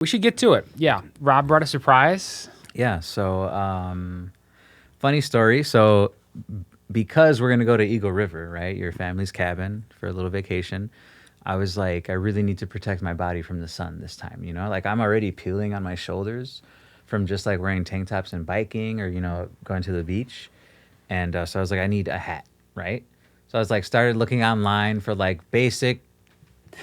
We should get to it. Yeah. Rob brought a surprise. Yeah. So, funny story. So, because we're going to go to Eagle River, right? Your family's cabin for a little vacation. I was like, I really need to protect my body from the sun this time, you know? Like, I'm already peeling on my shoulders from just like wearing tank tops and biking or, you know, going to the beach. And so I was like, I need a hat, right? So I was like, started looking online for like basic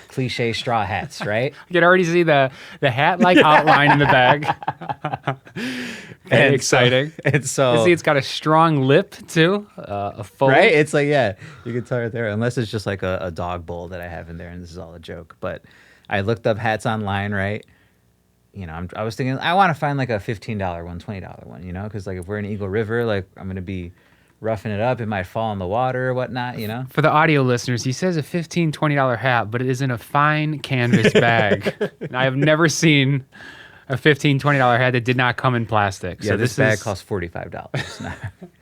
cliche straw hats, right? I can already see the hat like outline in the bag. Very exciting. And so, You see, it's got a strong lip too. A fold. right? It's like, yeah, you can tell right there, unless it's just like a dog bowl that I have in there, and this is all a joke. But I looked up hats online, right? You know, I was thinking, I want to find like a $15 one, $20 one, you know, because like if we're in Eagle River, like I'm gonna be roughing it up. It might fall in the water or whatnot, you know. For the audio listeners, he says a $15, $20 hat, but it is in a fine canvas bag. I have never seen a $15, $20 hat that did not come in plastic. Yeah, so this bag costs $45.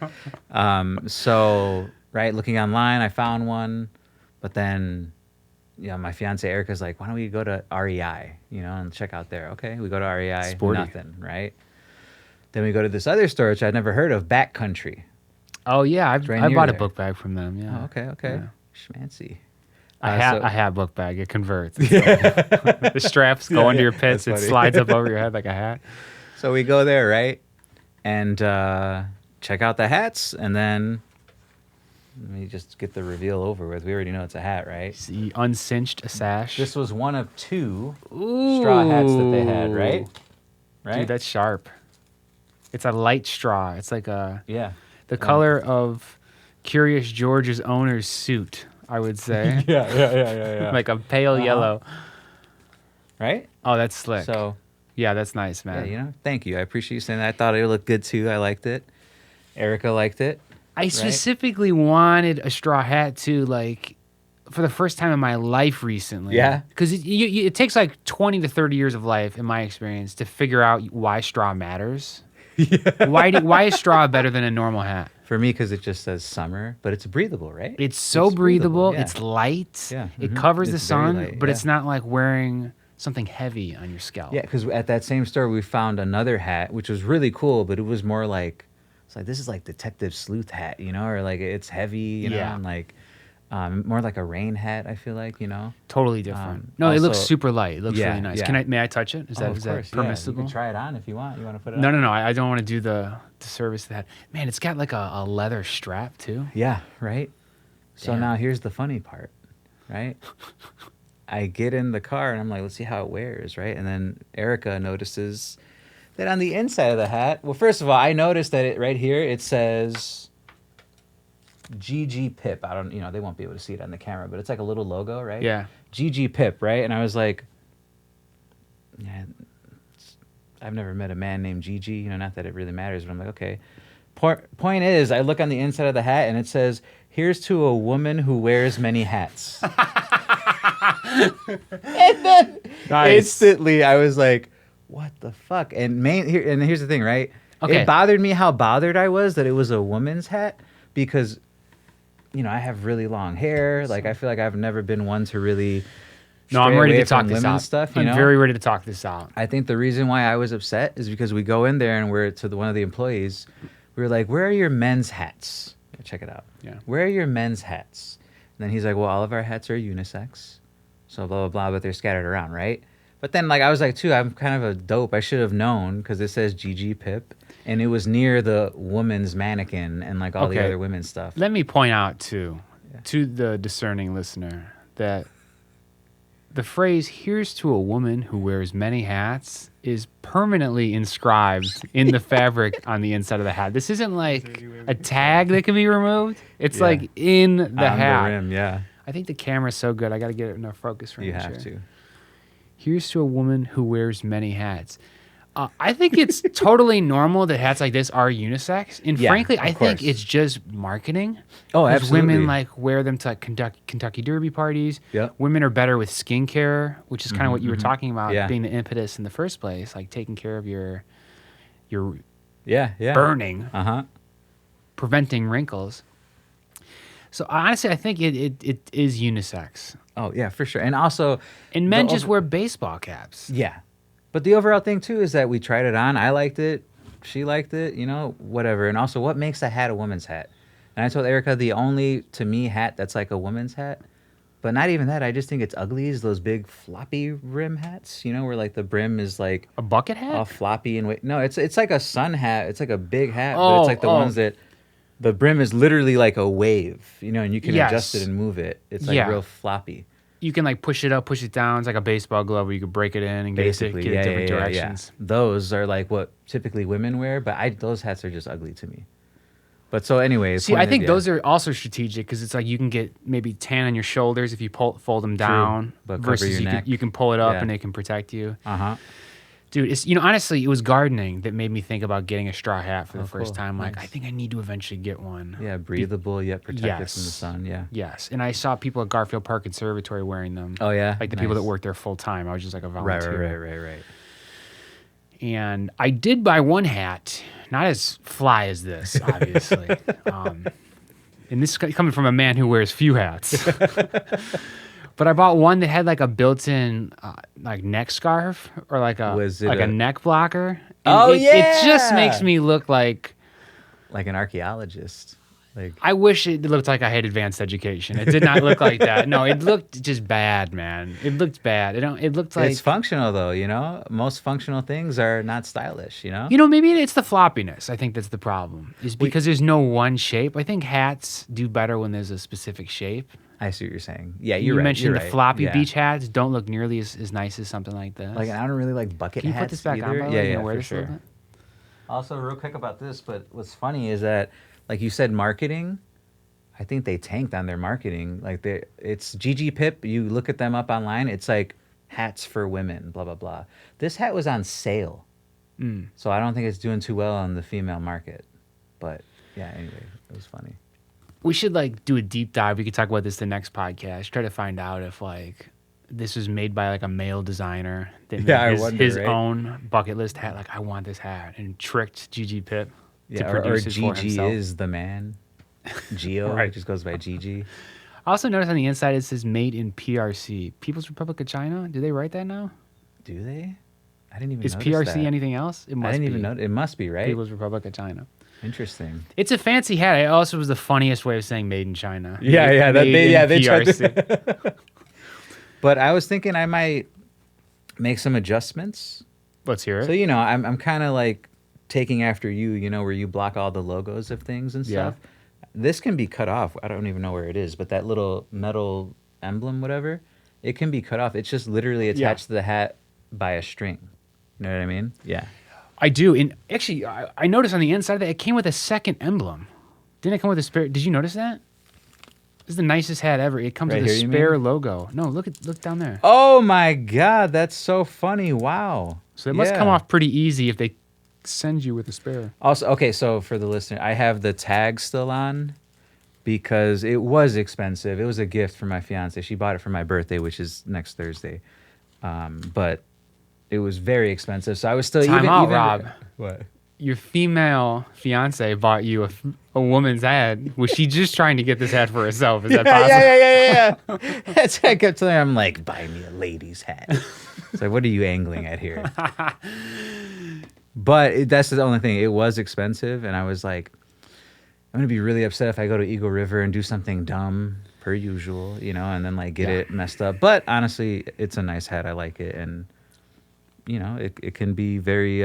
So, right, looking online, I found one, but then, you know, my fiance Erica's like, why don't we go to REI, you know, and check out there. Okay, we go to REI, Sporty. nothing, right? Then we go to this other store, which I'd never heard of, Backcountry. Oh yeah, I right bought near a there. book bag from them. Yeah. Oh, okay. Yeah. Schmancy. A hat book bag. It converts. The straps go under your pits. It that's funny. slides up over your head like a hat. So we go there, right? And check out the hats, and then let me just get the reveal over with. We already know it's a hat, right? So you uncinched a sash. This was one of two straw hats that they had, right? Right? Dude, that's sharp. It's a light straw. It's like yeah. the color of Curious George's owner's suit, I would say. Yeah. Like a pale yellow. Right? Oh, that's slick. So, yeah, that's nice, yeah, man. you know, thank you. I appreciate you saying that. I thought it looked good too. I liked it. Erica liked it. I specifically wanted a straw hat too, like for the first time in my life recently. Yeah. Because it takes like 20 to 30 years of life, in my experience, to figure out why straw matters. Yeah. Why is straw better than a normal hat? For me, because it just says summer, but it's breathable, right? It's so breathable. yeah. It's light. Yeah. It covers the It's very sun, light, but yeah. it's not like wearing something heavy on your scalp. Yeah, because at that same store, we found another hat, which was really cool, but it was more like, it's like, this is like Detective Sleuth hat, you know, or like it's heavy, you know, and like more like a rain hat, I feel like, you know. Totally different. No, it looks also- super light. It looks Yeah, really nice. yeah. May I touch it? Is that Of course, yeah. permissible? You can try it on if you want. You want to put it No, on? no. I don't want to do the service of that. Man, it's got like a leather strap too. Yeah, right? So Damn. now here's the funny part, right? I get in the car and I'm like, let's see how it wears, right? And then Erica notices that on the inside of the hat, well, first of all, I noticed that it right here, it says GG Pip. I don't, you know, they won't be able to see it on the camera, but it's like a little logo, right? Yeah. GG Pip, right? And I was like, yeah, I've never met a man named GG, you know, not that it really matters, but I'm like, okay. Point is, I look on the inside of the hat and it says, here's to a woman who wears many hats. And then instantly I was like, what the fuck? And here's the thing, right? Okay. It bothered me how bothered I was that it was a woman's hat because, you know, I have really long hair. Like, I feel like I've never been one to really No, I'm stray ready away to talk from this women's out. stuff, you I'm know? very ready to talk this out. I think the reason why I was upset is because we go in there and we're to one of the employees. We were like, where are your men's hats? Check it out. Yeah. Where are your men's hats? And then he's like, well, all of our hats are unisex. So blah, blah, blah, but they're scattered around, right? But then, like, I was like, too, I'm kind of a dope. I should have known because it says GG Pip. And it was near the woman's mannequin and, like, all the Okay. other women's stuff. Let me point out too, to the discerning listener, that the phrase "here's to a woman who wears many hats" is permanently inscribed in the fabric on the inside of the hat. This isn't like a tag that can be removed. It's Yeah. like in the On hat. the rim, yeah. I think the camera's so good. I got to get it in a focus range. You have here. to. Here's to a woman who wears many hats. I think it's totally normal that hats like this are unisex. And Yeah, frankly, of I think course. it's just marketing. Oh, 'Cause absolutely. women like wear them to like Kentucky Derby parties. Yep. Women are better with skincare, which is kind of what you were talking about, Yeah. being the impetus in the first place, like taking care of your Yeah. burning, Uh-huh. preventing wrinkles. So honestly, I think it is unisex. Oh, yeah, for sure. And also... And men the just over- wear baseball caps. Yeah. But the overall thing too is that we tried it on. I liked it. She liked it. You know, whatever. And also, what makes a hat a woman's hat? And I told Erica the only, to me, hat that's like a woman's hat, but not even that. I just think it's ugly is those big floppy rim hats. You know, where like the brim is like A bucket hat? all floppy and no, it's like a sun hat. It's like a big hat, but it's like the ones that the brim is literally like a wave. You know, and you can adjust it and move it. It's like real floppy. You can like push it up, push it down. It's like a baseball glove where you could break it in and get it different directions. Yeah. Those are like what typically women wear, but those hats are just ugly to me. But so anyway, see, I think those are also strategic because it's like you can get maybe tan on your shoulders if you fold them down, but versus you can pull it up and it can protect you. Dude, it's honestly, it was gardening that made me think about getting a straw hat for the first time. Like, I think I need to eventually get one. Yeah, breathable yet protected from the sun. Yeah. Yes, and I saw people at Garfield Park Conservatory wearing them. Oh yeah, like the people that work there full time. I was just like a volunteer. Right. And I did buy one hat, not as fly as this, obviously. And this is coming from a man who wears few hats. But I bought one that had like a built-in like neck scarf or like a neck blocker. And it just makes me look like an archaeologist. Like I wish it looked like I had advanced education. It did not look like that. No, it looked just bad, man. It looked bad. It looked like it's functional though. You know, most functional things are not stylish. You know. Maybe it's the floppiness. I think that's the problem. Is because there's no one shape. I think hats do better when there's a specific shape. I see what you're saying. Yeah, you're right. You mentioned the floppy beach hats don't look nearly as nice as something like this. Like, I don't really like bucket hats. Can you put this back either. on? Yeah, for sure. Also, real quick about this, but what's funny is that, like you said, marketing, I think they tanked on their marketing. Like, it's GG You look at them up online, it's like hats for women, blah, blah, blah. This hat was on sale. So I don't think it's doing too well on the female market. But, yeah, anyway, it was funny. We should like do a deep dive. We could talk about this the next podcast. Try to find out if like this was made by like a male designer that made his own bucket list hat. Like I want this hat and tricked GG Pip to produce it for himself. GG is the man. Geo, right. It just goes by GG. I also noticed on the inside it says made in PRC, People's Republic of China. Do they write that now? Do they? I didn't even. Is PRC anything else? It must. I didn't even know. It must be, right? People's Republic of China. Interesting. It's a fancy hat. It also was the funniest way of saying made in China. Yeah, they tried to. But I was thinking I might make some adjustments. Let's hear it. So I'm kind of like taking after you. Where you block all the logos of things and stuff. Yeah. This can be cut off. I don't even know where it is, but that little metal emblem, whatever, it can be cut off. It's just literally attached to the hat by a string. You know what I mean? Yeah. I do. And actually, I noticed on the inside that it came with a second emblem. Didn't it come with a spare? Did you notice that? This is the nicest hat ever. It comes with a spare logo. No, look down there. Oh my God, that's so funny. Wow. So it must come off pretty easy if they send you with a spare. Also, okay, so for the listener, I have the tag still on because it was expensive. It was a gift from my fiance. She bought it for my birthday, which is next Thursday. But it was very expensive, so I was still Rob. What? Your female fiance bought you a woman's hat. Was she just trying to get this hat for herself? Is that possible? Yeah. That's what I kept telling her. I'm like, buy me a lady's hat. It's like, what are you angling at here? But that's the only thing. It was expensive, and I was like, I'm gonna be really upset if I go to Eagle River and do something dumb per usual, and then like get it messed up. But honestly, it's a nice hat. I like it, and it can be very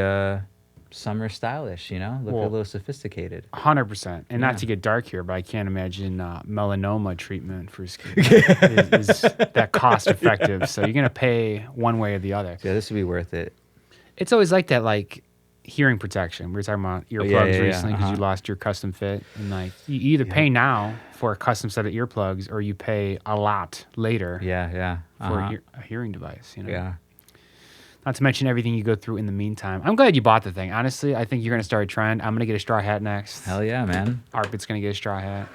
summer stylish, look a little sophisticated. 100%. And not to get dark here, but I can't imagine melanoma treatment for skin is that cost effective. So you're going to pay one way or the other. Yeah, this would be worth it. It's always like that, like hearing protection. We were talking about earplugs recently because you lost your custom fit. And like you either pay now for a custom set of earplugs or you pay a lot later for a hearing device. Yeah. Not to mention everything you go through in the meantime. I'm glad you bought the thing. Honestly, I think you're going to start a trend. I'm going to get a straw hat next. Hell yeah, man. Arpit's going to get a straw hat.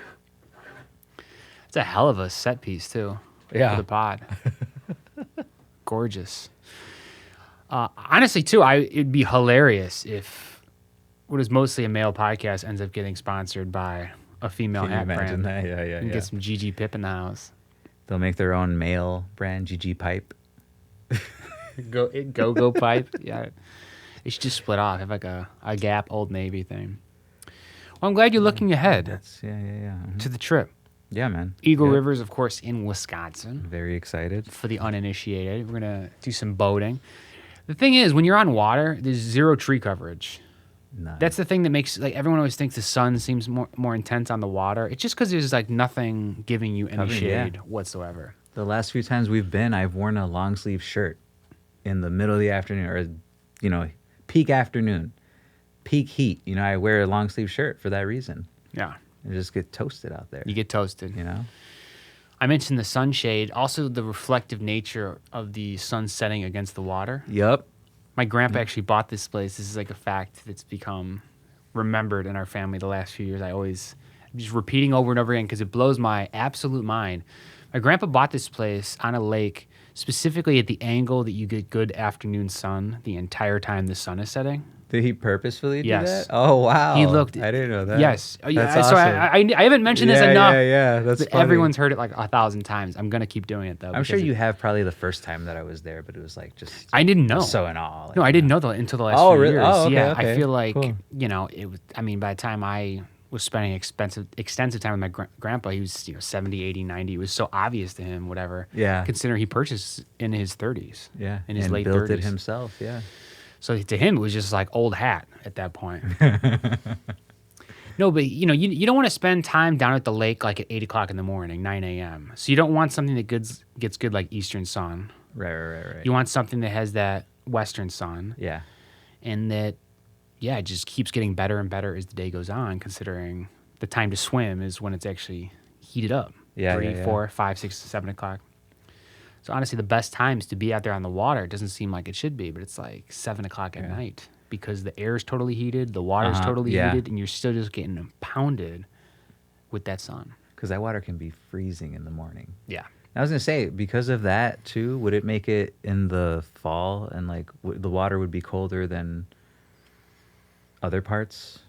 It's a hell of a set piece, too. Yeah. For the pod. Gorgeous. Honestly, too, it'd be hilarious if what is mostly a male podcast ends up getting sponsored by a female hat brand. Can you imagine that? Yeah. Get some GG Pip in the house. They'll make their own male brand, GG Pipe. Go pipe. Yeah, it should just split off. Have like a Gap Old Navy thing. Well, I'm glad you're looking ahead That's yeah. Mhm. to the trip. Yeah, man. Eagle Yep. River's, of course, in Wisconsin. Very excited. For the uninitiated, we're gonna do some boating. The thing is, when you're on water, there's zero tree coverage. None. That's the thing that makes like everyone always thinks the sun seems more intense on the water. It's just because there's like nothing giving you any Covering, shade yeah. whatsoever. The last few times we've been, I've worn a long sleeve shirt in the middle of the afternoon, or peak afternoon, peak heat. I wear a long sleeve shirt for that reason. Yeah, I just get toasted out there. you get toasted. I mentioned the sunshade, also the reflective nature of the sun setting against the water. Yup. My grandpa actually bought this place. This is like a fact that's become remembered in our family the last few years. I'm just repeating over and over again because it blows my absolute mind. My grandpa bought this place on a lake, specifically at the angle that you get good afternoon sun the entire time the sun is setting. Did he purposefully do Yes. that? Oh, wow. He looked. I didn't know that. Yes. That's So awesome. I haven't mentioned this enough. Yeah. That's But funny. everyone's heard it like 1,000 times. I'm gonna keep doing it though. I'm sure because you have probably the first time that I was there, but it was like just. I didn't know. So in awe. No, I didn't know until the last Oh, few really? years. Oh, okay, yeah, okay. I feel like Cool. it was. I mean, by the time I was spending extensive time with my grandpa, he was 70, 80, 90. It was so obvious to him, whatever. Yeah. Considering he purchased in his 30s. Yeah. In his and late built 30s. it himself. Yeah. So to him, it was just like old hat at that point. No, but you don't want to spend time down at the lake like at 8 o'clock in the morning, 9 a.m. So you don't want something that gets good like Eastern sun. Right. You want something that has that Western sun. Yeah. And that, yeah, it just keeps getting better and better as the day goes on, considering the time to swim is when it's actually heated up. Yeah, 3, yeah. 4, 5, 6, 7 o'clock. So honestly, the best times to be out there on the water, it doesn't seem like it should be, but it's like 7 o'clock at night because the air is totally heated, the water's totally heated, and you're still just getting pounded with that sun. Because that water can be freezing in the morning. Yeah. I was going to say, because of that, too, would it make it in the fall and, like, the water would be colder than other parts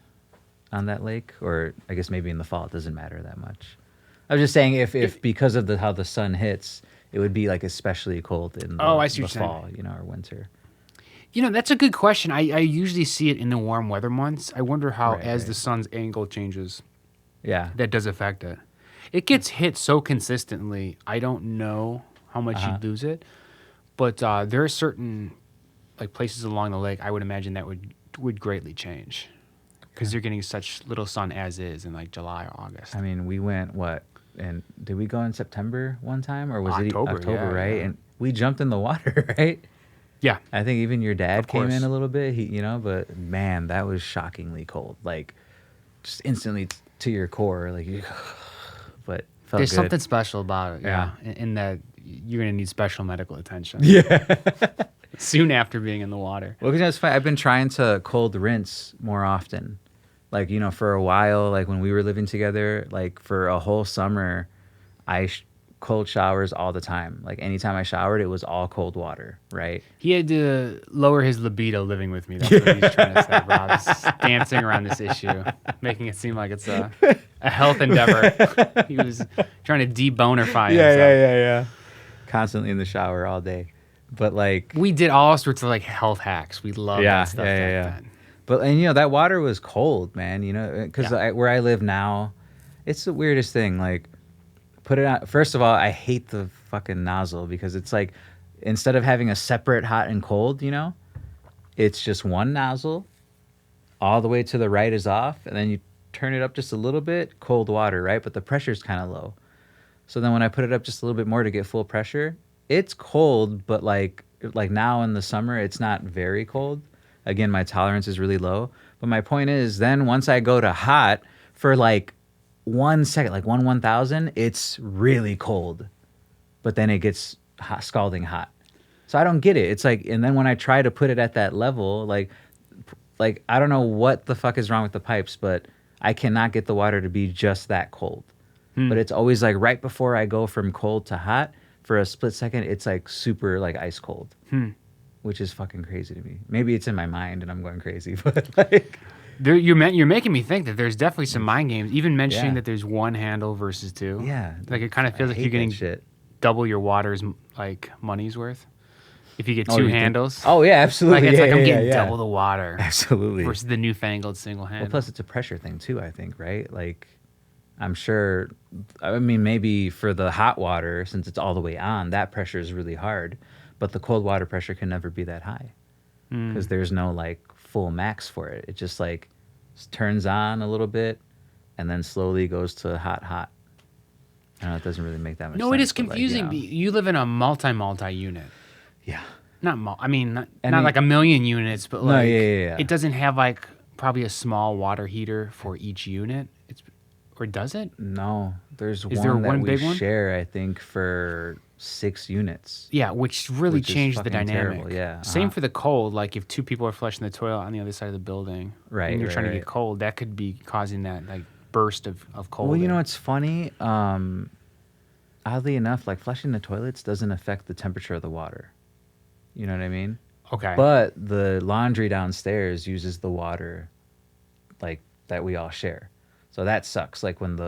on that lake? Or I guess maybe in the fall it doesn't matter that much. I was just saying if because of how the sun hits, it would be, like, especially cold in the, I see the what you're saying. fall, or winter. That's a good question. I usually see it in the warm weather months. I wonder how, as Right. the sun's angle changes, Yeah. that does affect it. It gets hit so consistently, I don't know how much you'd lose it. But there are certain like places along the lake, I would imagine that would greatly change. Because you're getting such little sun as is in like July or August. I mean, we went, and did we go in September one time? Or was October, it October, yeah, right? yeah. And we jumped in the water, right? Yeah. I think even your dad Of came course. in a little bit, but man, that was shockingly cold. Like, just instantly to your core, like, but felt There's good. something special about it. Yeah. In that you're going to need special medical attention. Yeah. Soon after being in the water. Well, because I've been trying to cold rinse more often. Like, for a while, like when we were living together, like for a whole summer, I cold showers all the time. Like anytime I showered, it was all cold water, right? He had to lower his libido living with me. That's what he's trying to say, Rob. He's dancing around this issue, making it seem like it's a health endeavor. He was trying to debonerify himself. Yeah. Constantly in the shower all day. But like... We did all sorts of like health hacks. We loved that stuff back then. But, and that water was cold, man, because where I live now, it's the weirdest thing. Like, put it on. First of all, I hate the fucking nozzle because it's like, instead of having a separate hot and cold, it's just one nozzle. All the way to the right is off, and then you turn it up just a little bit, cold water, right? But the pressure's kind of low. So then when I put it up just a little bit more to get full pressure, it's cold, but like now in the summer, it's not very cold. Again, my tolerance is really low. But my point is, then once I go to hot for like 1 second, like 1/1000, it's really cold. But then it gets hot, scalding hot. So I don't get it. It's like, and then when I try to put it at that level, like I don't know what the fuck is wrong with the pipes, but I cannot get the water to be just that cold. But it's always like right before I go from cold to hot, for a split second, it's like super like ice cold. Which is fucking crazy to me. Maybe it's in my mind and I'm going crazy, but like... You're making me think that there's definitely some mind games, even mentioning Yeah. that there's one handle versus two. Yeah. Like it kind of feels like I you're hate that getting shit. double your water's like money's worth. If you get Oh, two you think- handles, Oh yeah, absolutely. like it's yeah, like I'm yeah, getting yeah. double the water Absolutely. versus the newfangled single Well, handle. plus it's a pressure thing too, I think, right? Like, I'm sure, I mean, maybe for the hot water, since it's all the way on, that pressure is really hard, but the cold water pressure can never be that high because there's no like full max for it. It just like turns on a little bit and then slowly goes to hot, hot. I know it doesn't really make that much sense. No, it is but, like, confusing. You live in a multi unit. Yeah. I mean, not I mean- like a million units, but No, like yeah. it doesn't have like probably a small water heater for each unit. Or does it? No, there's Is one there that one we big one? share, I think, for 6 units. Yeah, which really Which is changed the fucking dynamic. terrible, yeah, Same uh-huh. for the cold. Like if two people are flushing the toilet on the other side of the building, Right, and you're right, trying to right. get cold, that could be causing that like burst of cold. Well, you know air. what's funny? Oddly enough, like flushing the toilets doesn't affect the temperature of the water. You know what I mean? Okay. But the laundry downstairs uses the water like that we all share. So that sucks. Like when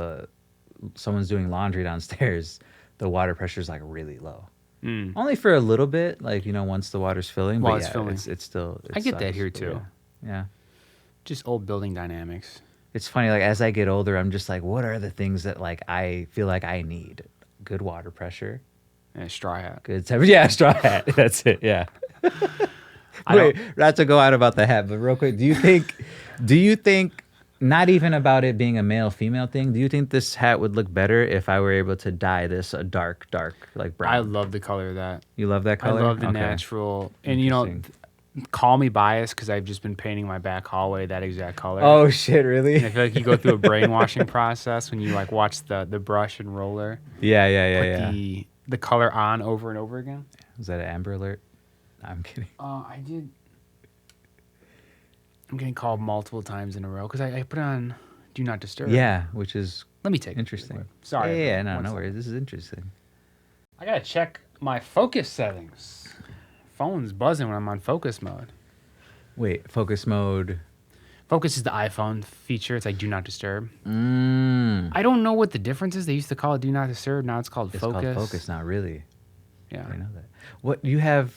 someone's doing laundry downstairs, the water pressure is like really low. Only for a little bit, like, you know, once the water's filling. While but it's yeah, filling. it's still. It I get that sucks, here but too. Yeah. Just old building dynamics. It's funny, like as I get older, I'm just like, what are the things that like I feel like I need? Good water pressure, And a straw hat. good temperature. Yeah, straw hat. That's it. Yeah. Wait, not to go out about the hat, but real quick, do you think, not even about it being a male female thing, do you think this hat would look better if I were able to dye this a dark like brown? I love the color of that. You love that color? I love the Okay. natural. And you know, Interesting. call me biased because I've just been painting my back hallway that exact color. Oh shit, really? And I feel like you go through a brainwashing process when you like watch the brush and roller. Yeah. Put the color on over and over again. Was that an Amber Alert? No, I'm kidding. I did. I'm getting called multiple times in a row because I put on Do Not Disturb. Yeah, which is Let me take it. interesting. Sorry. Yeah, everyone. no One worries. second. This is interesting. I gotta check my focus settings. Phone's buzzing when I'm on focus mode. Wait, focus mode. Focus is the iPhone feature. It's like Do Not Disturb. Mm. I don't know what the difference is. They used to call it Do Not Disturb. Now it's called It's Focus. called focus, not really. Yeah. I know that. What you have?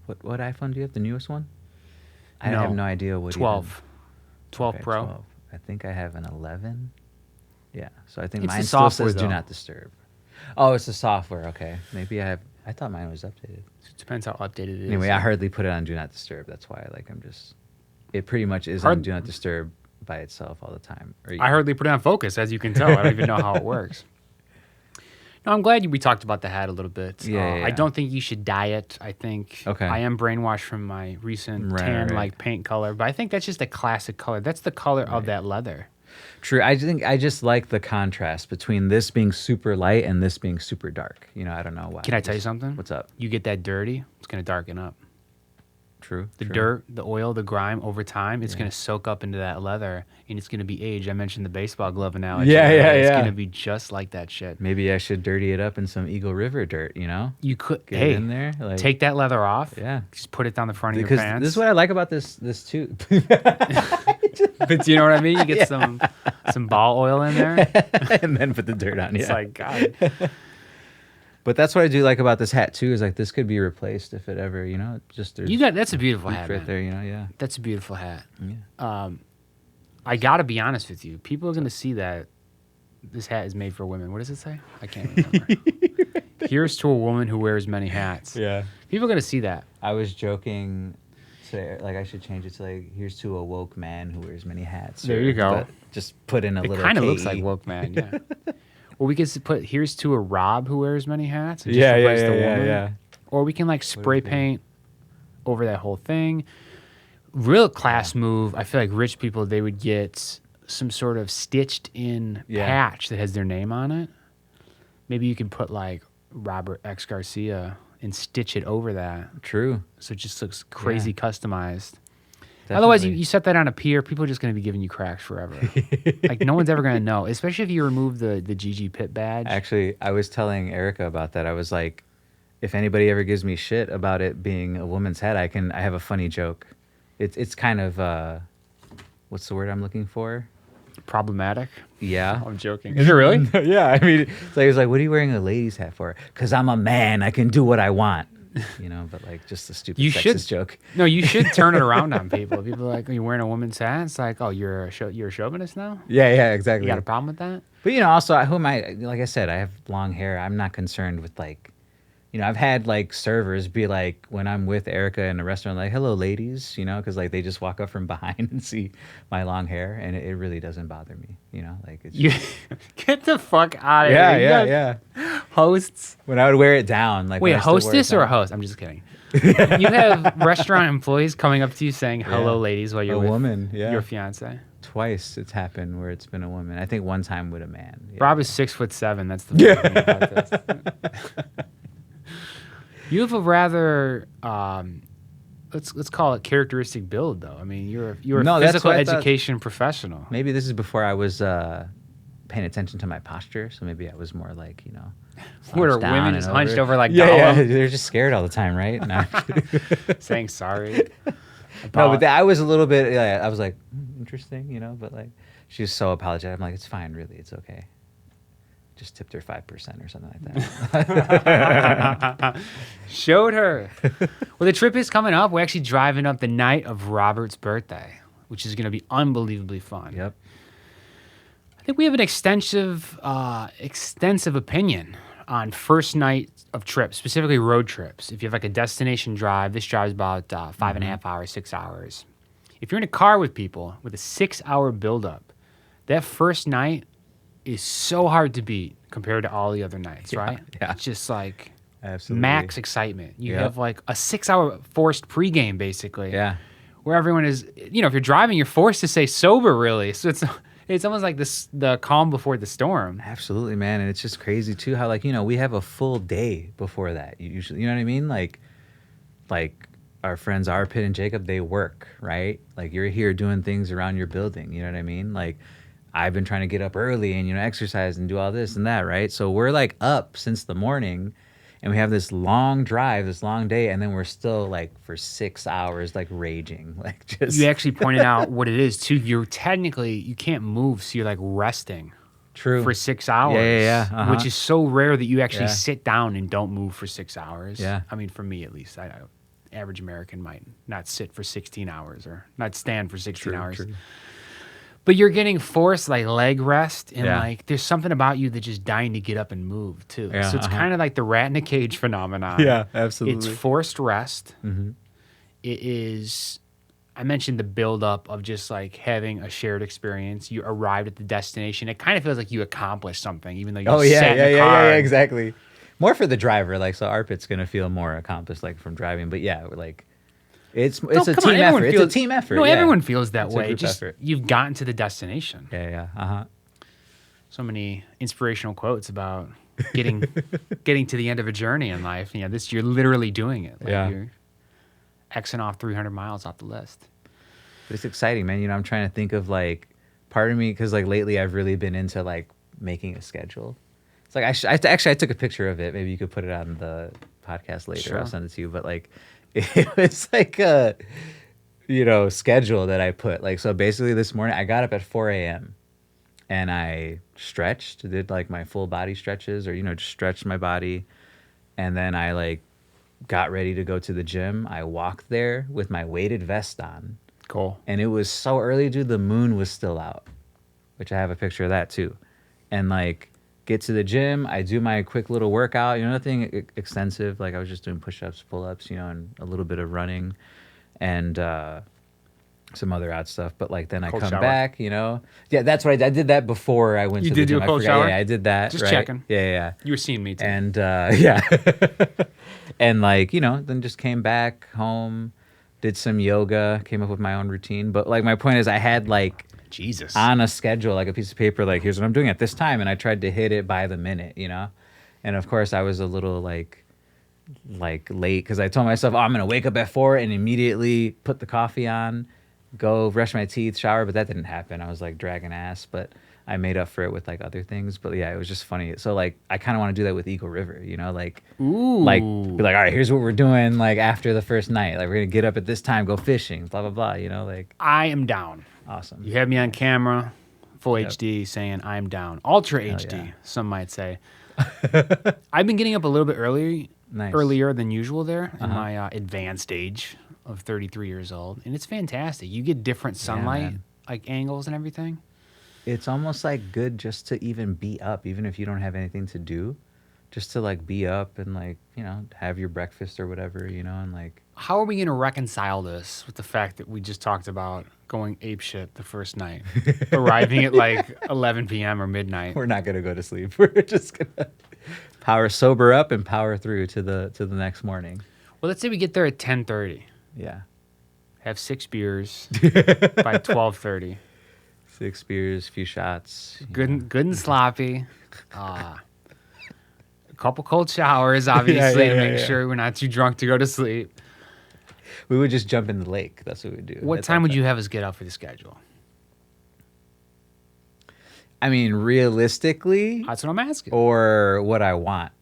What iPhone do you have? The newest one? I No. have no idea what. 12. 12 Okay, Pro. 12. I think I have an 11. Yeah, so I think It's the mine still software, says Do though. Not Disturb. Oh, it's the software. Okay, maybe I have. I thought mine was updated. It depends how updated it is. Anyway, I hardly put it on Do Not Disturb. That's why, like, I'm just. It pretty much is Hard- on Do Not Disturb by itself all the time. Or I hardly put it on focus, as you can tell. I don't even know how it works. No, I'm glad we talked about the hat a little bit. Yeah. I don't think you should dye it. I think Okay. I am brainwashed from my recent Right, tan-like right. paint color, but I think that's just a classic color. That's the color of that leather. True. I think I just like the contrast between this being super light and this being super dark. You know, I don't know why. Can I tell you something? What's up? You get that dirty, it's going to darken up. True. The true. dirt, the oil, the grime over time, it's Yeah. going to soak up into that leather and it's going to be aged. I mentioned the baseball glove analogy. Yeah, earlier. yeah, It's yeah. going to be just like that shit. Maybe I should dirty it up in some Eagle River dirt. You know, You could, get hey, it in there. Like, take that leather off. Yeah. Just put it down the front of Because your pants. this is what I like about this too. But you know what I mean? You get some ball oil in there. And then put the dirt on. It's Yeah. like, God. But that's what I do like about this hat too. Is like this could be replaced if it ever. You know, just there's That's a beautiful beach hat, right man. there. You know, yeah. That's a beautiful hat. Yeah. I got to be honest with you. People are going to see that this hat is made for women. What does it say? I can't remember. Here's to a woman who wears many hats. Yeah. People are going to see that. I was joking today, like I should change it to like, here's to a woke man who wears many hats. There you go. but just put in a It little kind of looks KE. like woke man, yeah. Or we could put here's to a Rob who wears many hats. And Yeah, replace yeah, the yeah, woman. yeah. Or we can like spray if we- paint over that whole thing. Real class move. I feel like rich people, they would get some sort of stitched in Yeah. patch that has their name on it. Maybe you can put like Robert X Garcia and stitch it over that. True. So it just looks crazy Yeah. customized. Otherwise, Definitely. you set that on a pier, people are just going to be giving you cracks forever. Like, no one's ever going to know, especially if you remove the GG Pit badge. Actually, I was telling Erica about that. I was like, if anybody ever gives me shit about it being a woman's hat, I have a funny joke. It's kind of what's the word I'm looking for? Problematic. Yeah. I'm joking. Is it really? Yeah. I mean, it's like, what are you wearing a lady's hat for? Because I'm a man. I can do what I want. you know, but like just a stupid You sexist should joke. No, you should turn it around on people. People are like, "Are you wearing a woman's hat?" It's like, "Oh, you're a chauvinist now? Yeah, You exactly. got a problem with that?" But you know, also who am I? Like I said, I have long hair. I'm not concerned with like, you know, I've had like servers be like when I'm with Erica in a restaurant, like, "Hello, ladies," you know, because like they just walk up from behind and see my long hair, and it really doesn't bother me, you know, like it's You get the fuck out of yeah, here. You yeah, got yeah. hosts. When I would wear it down, like Wait, when a I still wore it hostess or a down. host? I'm just kidding. You have restaurant employees coming up to you saying, "Hello, Yeah. lades," while you're A with woman, yeah. your fiance. Twice it's happened where it's been a woman. I think one time with a man. Yeah. Rob is 6'7". That's the funny thing about this. You have a rather let's call it characteristic build, though. I mean, you're a No, that's physical what I thought. education professional. Maybe this is before I was paying attention to my posture, so maybe I was more like, you know, What are slouched down women and just hunched over like yeah, Gollum, they're just scared all the time, right? No, saying sorry? no, but I was a little bit. Yeah, I was like, interesting, you know. But like, she was so apologetic. I'm like, it's fine, really, it's okay. Just tipped her 5% or something like that. Showed her. Well, the trip is coming up. We're actually driving up the night of Robert's birthday, which is going to be unbelievably fun. Yep. I think we have an extensive opinion on first night of trips, specifically road trips. If you have like a destination drive, this drive's about 5.5 hours, 6 hours. If you're in a car with people with a 6-hour buildup, that first night is so hard to beat compared to all the other nights, right? Yeah. It's just like Absolutely. max excitement. You Yep. have like a 6-hour forced pregame, basically. Yeah. Where everyone is, you know, if you're driving, you're forced to stay sober, really. So it's almost like the calm before the storm. Absolutely, man. And it's just crazy too how like, you know, we have a full day before that. Usually, you know what I mean? Like our friends Arpit and Jacob, they work, right? Like you're here doing things around your building, you know what I mean? Like I've been trying to get up early and, you know, exercise and do all this and that, right? So we're like up since the morning and we have this long drive, this long day, and then we're still like for 6 hours like raging. Like just You actually pointed out what it is too. You can't move, so you're like resting true for 6 hours. Yeah. Uh-huh. Which is so rare that you actually Yeah. sit down and don't move for 6 hours. Yeah. I mean, for me at least, average American might not sit for 16 hours or not stand for 16 hours. True. But you're getting forced like leg rest and Yeah. like there's something about you that's just dying to get up and move too. Yeah, So it's kind of like the rat in a cage phenomenon. Yeah, It's absolutely. forced rest. Mm-hmm. It is, I mentioned the buildup of just like having a shared experience. You arrived at the destination. It kind of feels like you accomplished something, even though you Oh sat in the car. yeah, exactly. More for the driver, like so Arpit's gonna feel more accomplished like from driving. But yeah, like it's a come on, team everyone effort. feels- It's a team effort. No, yeah. everyone feels that It's a way. group Just effort. you've gotten to the destination. Yeah. Uh-huh. So many inspirational quotes about getting to the end of a journey in life. Yeah, this you're literally doing it. Like Yeah. You're Xing off 300 miles off the list. But it's exciting, man. You know, I'm trying to think of like part of me because like lately I've really been into like making a schedule. It's like I took a picture of it. Maybe you could put it on the podcast later. Sure. I'll send it to you. But like it was like a schedule that I put. Like so basically this morning I got up at 4 a.m. and I stretched, did like my full body stretches or just stretched my body, and then I like got ready to go to the gym. I walked there with my weighted vest on. Cool. And it was so early, dude, the moon was still out, which I have a picture of that too. And like get to the gym, I do my quick little workout, nothing extensive. Like I was just doing push-ups, pull-ups, and a little bit of running and some other odd stuff. But like then I Cold come shower. back, Yeah, that's right. I did that before I went You to did the do gym. a cold I forgot. shower? Yeah, I did that. Just right? checking. Yeah. You were seeing me too. And yeah. And like, then just came back home, did some yoga, came up with my own routine. But like my point is I had like Jesus. on a schedule, like a piece of paper, like here's what I'm doing at this time. And I tried to hit it by the minute, And of course I was a little like late because I told myself, I'm going to wake up at 4 and immediately put the coffee on, go brush my teeth, shower. But that didn't happen. I was like dragging ass, but I made up for it with like other things. But yeah, it was just funny. So like I kind of want to do that with Eagle River, like Ooh. like be like, all right, here's what we're doing like after the first night. Like we're gonna get up at this time, go fishing, blah blah blah. Like I am down. awesome. You had me on camera, full Yep. HD, saying I'm down. Ultra Hell HD, yeah. some might say. I've been getting up a little bit early Nice. earlier than usual there in Uh-huh. my advanced age of 33 years old, and it's fantastic. You get different sunlight man. like angles and everything. It's almost like good just to even be up, even if you don't have anything to do, just to like be up and like, you know, have your breakfast or whatever, you know, and like, How are we going to reconcile this with the fact that we just talked about going apeshit the first night, arriving at like 11 p.m. or midnight? we're not going to go to sleep. We're just going to sober up and power through to the next morning. Well, let's say we get there at 10:30, Yeah. have 6 beers by 12:30. 6 beers, few shots. you Good, know. good and sloppy. A couple cold showers, obviously, to make sure we're not too drunk to go to sleep. We would just jump in the lake. That's what we do. What time would you have us get up for the schedule? I mean, realistically, That's what I'm asking. or what I want.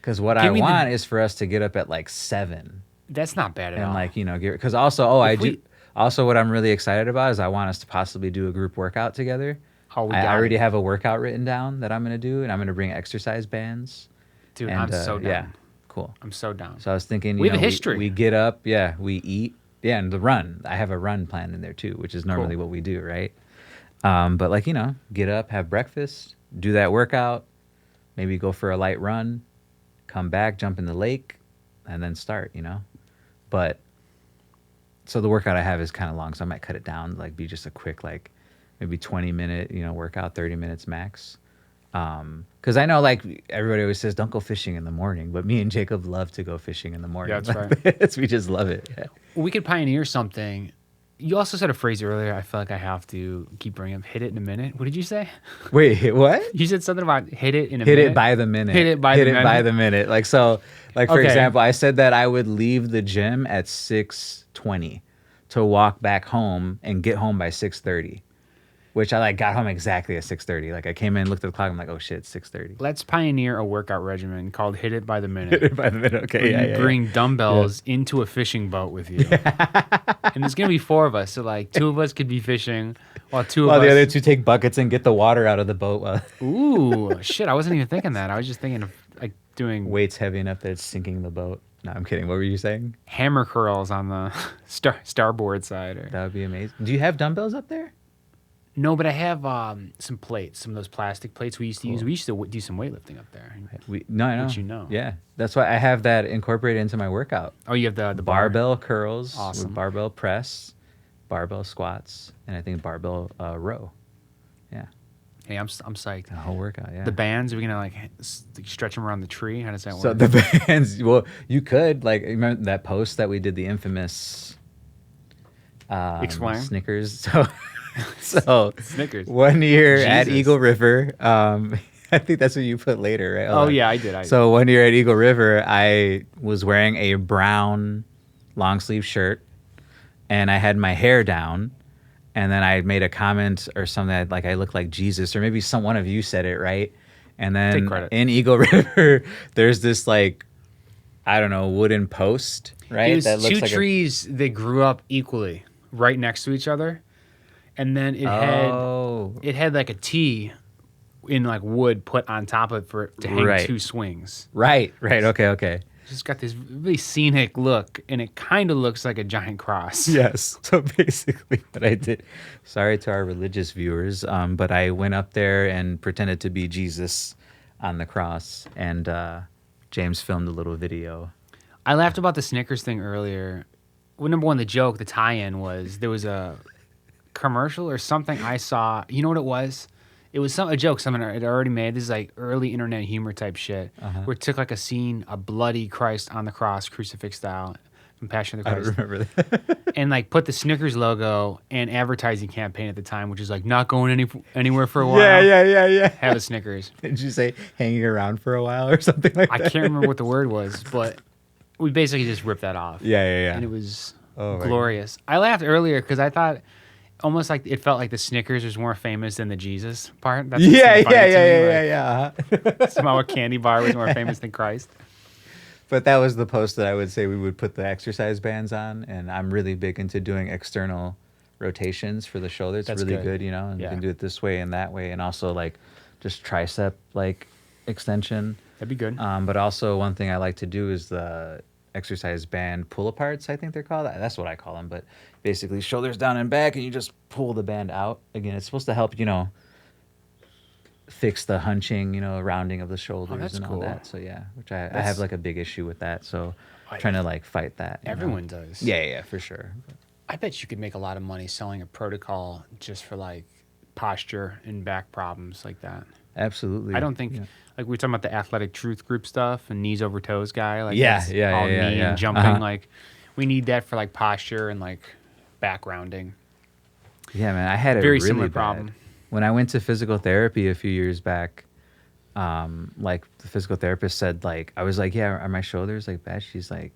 Because what I Give me the- want is for us to get up at like 7 That's not bad at and all. like, you know, because also, I If do. we- Also, what I'm really excited about is I want us to possibly do a group workout together. Oh, we I got already it. have a workout written down that I'm going to do, and I'm going to bring exercise bands. Dude, And, I'm so down. Yeah, cool. I'm so down. So I was thinking, We you have a know, history. We get up, yeah, we eat, yeah, and the run. I have a run planned in there too, which is normally what we do, right? But like, you know, get up, have breakfast, do that workout, maybe go for a light run, come back, jump in the lake, and then start, you know? But so the workout I have is kind of long, so I might cut it down, like be just a quick, like maybe 20-minute, you know, workout, 30 minutes max. Because I know, like, everybody always says, don't go fishing in the morning, but me and Jacob love to go fishing in the morning. Yeah, that's Like this. We just love it. Yeah. We could pioneer something. You also said a phrase earlier. I feel like I have to keep bringing up. Hit it in a minute. What did you say? Wait, what? You said something about hit it in a Hit minute. it by the minute. Hit it by the minute. by the minute. Like, so, like, for Okay. example, I said that I would leave the gym at 6:20 to walk back home and get home by 6:30, which I like got home exactly at 6:30. Like, I came in, looked at the clock, I'm like, oh shit, it's 6:30. Let's pioneer a workout regimen called hit it by the minute. Hit it by the minute. Okay, Where yeah, you yeah, bring dumbbells into a fishing boat with you. And there's going to be 4 of us. So, like, 2 of us could be fishing while 2 While of the us. other 2 take buckets and get the water out of the boat while Ooh, shit. I wasn't even thinking that. I was just thinking of, like, doing weight's heavy enough that it's sinking the boat. No, I'm kidding. What were you saying? hammer curls on the starboard side. That would be amazing. Do you have dumbbells up there? No, but I have some plates, some of those plastic plates we used to use. We used to do some weightlifting up there. No, I know. Which you know. Yeah, that's why I have that incorporated into my workout. Oh, you have the bar. Barbell curls, Awesome. with barbell press, barbell squats, and I think barbell row. Yeah, Hey, I'm psyched. the whole workout. Yeah. The bands, are we gonna like stretch them around the tree? How does that So work? the bands. Well, you could like remember that post that we did, the infamous Explain. Snickers. So Snickers. 1 year at Jesus. Eagle River. I think that's what you put later, right? Hold Oh on. yeah, I did. So 1 year at Eagle River, I was wearing a brown long sleeve shirt, and I had my hair down, and then I made a comment or something that, like, I look like Jesus, or maybe one of you said it, right? And Take then credit. in Eagle River, there's this like, I don't know, wooden post, right? It was that looks 2 like trees that grew up equally, right next to each other, and then it had like a T in like wood put on top of it for to hang Right. 2 swings. Right. Okay. Just got this really scenic look, and it kind of looks like a giant cross. Yes. So basically what I did, sorry to our religious viewers, but I went up there and pretended to be Jesus on the cross, and James filmed a little video. I laughed about the Snickers thing earlier. Well, number one, the joke, the tie-in was there was a commercial or something I saw. You know what it was? It was a joke someone had already made. This is like early internet humor type shit, where it took like a scene, a bloody Christ on the cross, crucifix style, from Passion of the I Christ, remember that. and like put the Snickers logo and advertising campaign at the time, which is like not going anywhere for a while. Yeah. Have a Snickers. Did you say hanging around for a while or something like I that? can't remember what the word was, but we basically just ripped that off. Yeah. And it was Oh, my glorious. I laughed earlier because I thought almost like it felt like the Snickers was more famous than the Jesus part. That's what seemed funny to me, like, yeah. Somehow a candy bar was more famous than Christ. But that was the post that I would say we would put the exercise bands on, and I'm really big into doing external rotations for the shoulder. It's That's really good. good, you know, and Yeah. you can do it this way and that way, and also like just tricep like extension. That'd be good. But also one thing I like to do is the exercise band pull aparts. I think they're called. That's what I call them. But basically, shoulders down and back, and you just pull the band out. Again, it's supposed to help, fix the hunching, rounding of the shoulders that's and all cool. that. So yeah, which I have like a big issue with that. So I- trying to like fight that. Everyone does. Yeah, for sure. I bet you could make a lot of money selling a protocol just for like posture and back problems like that. Absolutely. I don't think like we were talking about the athletic truth group stuff and knees over toes guy. Like Yeah, that's yeah, all yeah, knee yeah. and jumping. Uh-huh. Like we need that for like posture and like back rounding. Yeah, man, I had a Very really similar bad problem. when I went to physical therapy a few years back. Like the physical therapist said, like I was like, yeah, are my shoulders like bad? She's like,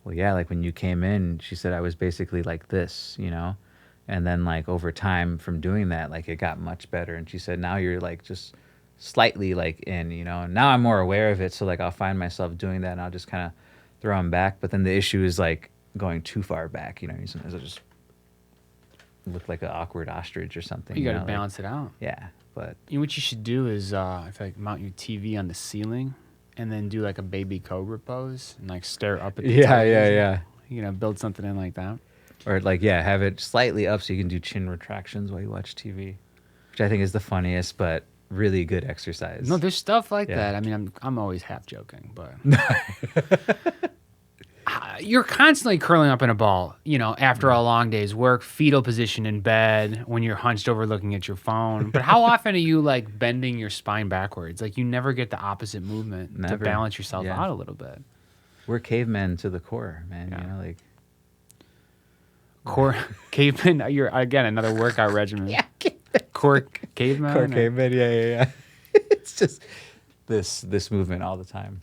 well, yeah, like when you came in, she said I was basically like this, and then like over time from doing that, like it got much better. And she said now you're like just slightly like in, and now I'm more aware of it. So like I'll find myself doing that, and I'll just kind of throw them back. But then the issue is like going too far back, sometimes I'll just look like an awkward ostrich or something. You got to like, balance it out. yeah, but What you should do is I feel like mount your TV on the ceiling and then do like a baby cobra pose and like stare up at the television. Build something in like that. Or like, yeah, have it slightly up so you can do chin retractions while you watch TV, which I think is the funniest, but really good exercise. No, there's stuff like Yeah. that. I mean, I'm always half joking, but you're constantly curling up in a ball, after a long day's work, fetal position in bed, when you're hunched over looking at your phone. But how often are you like bending your spine backwards? Like you never get the opposite movement to Never. balance yourself Yeah. out a little bit. We're cavemen to the core, man. Yeah. Like Core caveman, you're again another workout regimen. yeah, Core caveman. core or- cavemen. Yeah. It's just this movement all the time.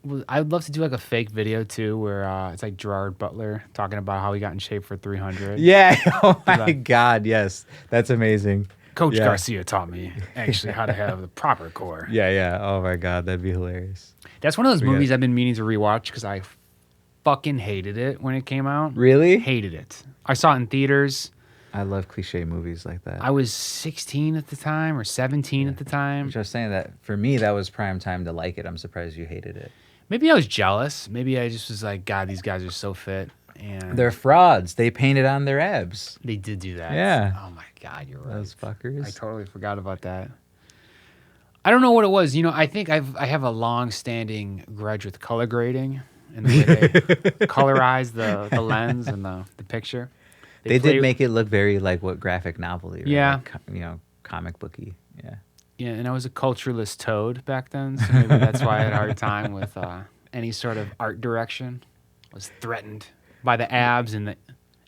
Well, I would love to do like a fake video too, where it's like Gerard Butler talking about how he got in shape for 300. Yeah. Oh my that. God. Yes, that's amazing. Coach Yeah. Garcia taught me actually how to have the proper core. Yeah. Oh my God, that'd be hilarious. That's one of those We got- movies I've been meaning to rewatch because I fucking hated it when it came out. Really? Hated it. I saw it in theaters. I love cliche movies like that. I was 16 at the time or 17 at the time. Which I was saying that for me, that was prime time to like it. I'm surprised you hated it. Maybe I was jealous. Maybe I just was like, God, these guys are so fit. And They're frauds. They painted on their abs. they did do that. Yeah. Oh my God, you're right. Those fuckers. I totally forgot about that. I don't know what it was. I think I have a long-standing grudge with color grading and the way they colorize the lens and the picture. They play- did make it look very like what graphic novel-y, right? Yeah. Like, comic booky. Yeah. Yeah, and I was a cultureless toad back then, so maybe that's why I had a hard time with any sort of art direction. I was threatened by the abs and the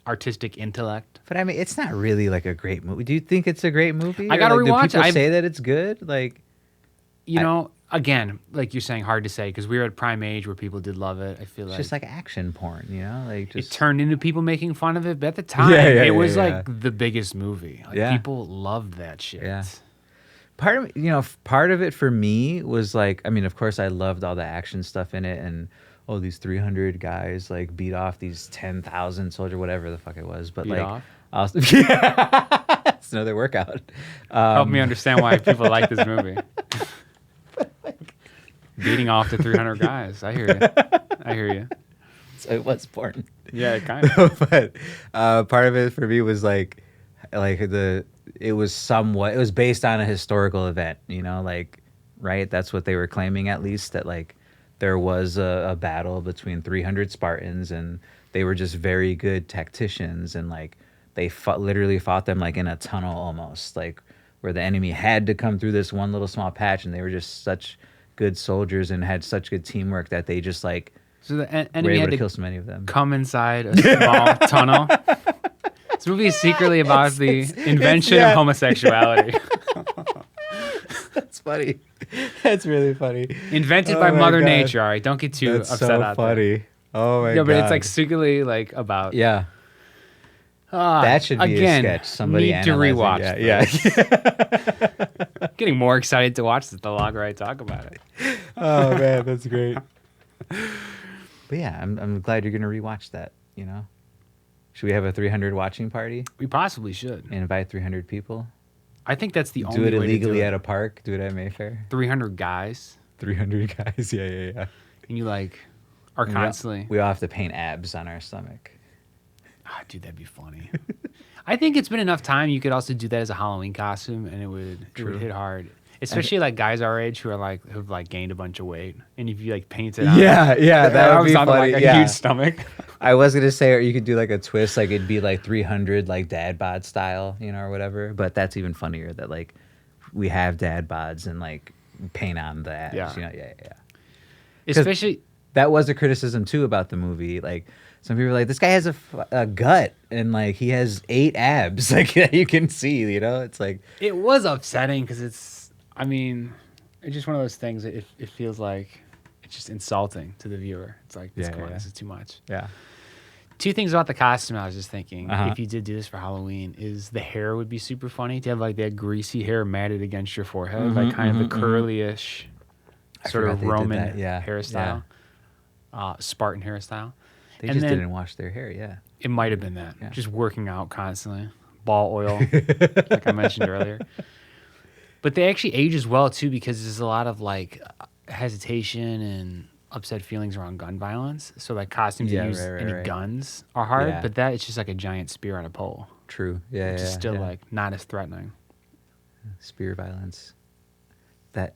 artistic intellect. But I mean, it's not really like a great movie. Do you think it's a great movie? I gotta Or, like, rewatch it. Do people I've- say that it's good? Like, Again, like you're saying, hard to say because we were at prime age where people did love it. I feel it's like just like action porn, Like it just turned into people making fun of it, but at the time, Yeah, it yeah, was yeah, like the biggest movie. Like Yeah. people loved that shit. Yeah. Part of it for me was like, I mean, of course, I loved all the action stuff in it, and these 300 guys like beat off these 10,000 soldier, whatever the fuck it was. But Beat like, off? also, yeah, it's another workout. Help me understand why people like this movie. Beating off the 300 guys. I hear you. So it was porn. Yeah, kind of. But part of it for me was like it was based on a historical event, right? That's what they were claiming, at least, that like there was a battle between 300 Spartans, and they were just very good tacticians, and like they literally fought them like in a tunnel almost, like where the enemy had to come through this one little small patch, and they were just such good soldiers and had such good teamwork that they just like So the were enemy able had to to kill so many of them. come inside a small tunnel. This movie is secretly about the invention of homosexuality. That's funny. That's really funny. Invented Oh by my Mother God. Nature. All right, don't get too That's upset so out there. funny. Oh my No, God. but it's like secretly like about. Yeah. That should be again, a sketch. Somebody need to analyzing- rewatch. Yeah. Getting more excited to watch this the longer I talk about it. Oh man, that's great. But yeah, I'm glad you're gonna rewatch that. Should we have a 300 watching party? We possibly should. Invite 300 people. I think that's the Do only it way illegally to do at a park. Do it at Mayfair. 300 guys. 300 guys. Yeah, yeah, yeah. and you like are And we all- constantly. We all have to paint abs on our stomach. Ah, dude, that'd be funny. I think it's been enough time. You could also do that as a Halloween costume, and it would True. hit hard. Especially like guys our age who've like gained a bunch of weight, and if you like paint it on, Yeah, yeah, that would be on funny. like a yeah. huge stomach. I was gonna say, or you could do like a twist, like it'd be like 300, like dad bod style, you know, or whatever. But that's even funnier that like we have dad bods and like paint on the abs. Yeah. You know, yeah, yeah. Especially, That was a criticism too about the movie. Like some people are like, this guy has a gut and like he has 8 abs, like you can see. You know, it's like it was upsetting because I mean, it's just one of those things that it feels like it's just insulting to the viewer. It's like, Yeah, come on, yeah. this is too much. yeah, 2 things about the costume I was just thinking, Uh-huh. if you did do this for Halloween, is the hair would be super funny to have like that greasy hair matted against your forehead, like kind of the curly-ish I sort forgot of they did Roman that, yeah, hairstyle, Spartan hairstyle. they And just then- didn't wash their hair. Yeah, It might have been that. Yeah. Just working out constantly. Ball oil, like I mentioned earlier. But they actually age as well, too, because there's a lot of, like, hesitation and upset feelings around gun violence. So, like, costumes Yeah, that use right, any right. guns are hard, Yeah. but that is just like a giant spear on a pole, true. Yeah, which yeah, is still, yeah. like, not as threatening. Spear violence.